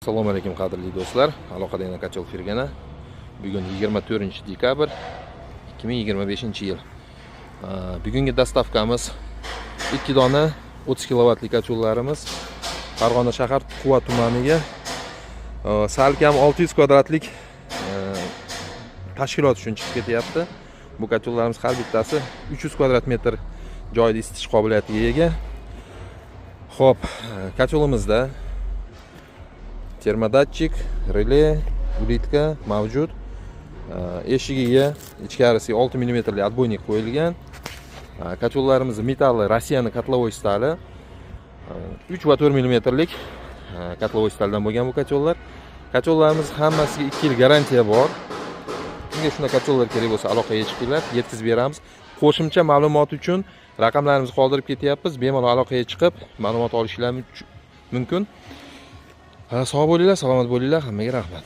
Assalomu alaykum qadrli do'stlar. Aloqada yana Kachol Fergana. Bugun 24-dekabr 2025-yil. Bugungi dastavkamiz 2 dona 30 kilovatli kachollarimiz Farg'ona shahar Quva tumaniga salkam 600 kvadratlik tashkilot uchun chiqib ketyapti. Bu kachollarimiz har bittasi 300 kvadrat metr joyda isitish qobiliyatiga ega. Xo'p, kacholimizda termodatchik, relay, ulitka mavjud. Eshigiga ichkarisiga 6 mm li отбойник qo'yilgan. Kachollarimiz metalli Rossiyani kotlovoy stali. 3 va 4 mm lik kotlovoy staldan bo'lgan bu kachollar. Kachollarimiz hammasiga 2 yil garantiya bor. Kimga shunday kachollar kerak bo'lsa aloqaga chiqinglar, yetkazib beramiz. Qo'shimcha ma'lumot uchun raqamlarimizni qoldirib ketyapmiz. Bemalol aloqaga chiqib ma'lumot olishingiz mumkin. Sog' bo'linglar, salomat bo'linglar. Hammaga rahmat.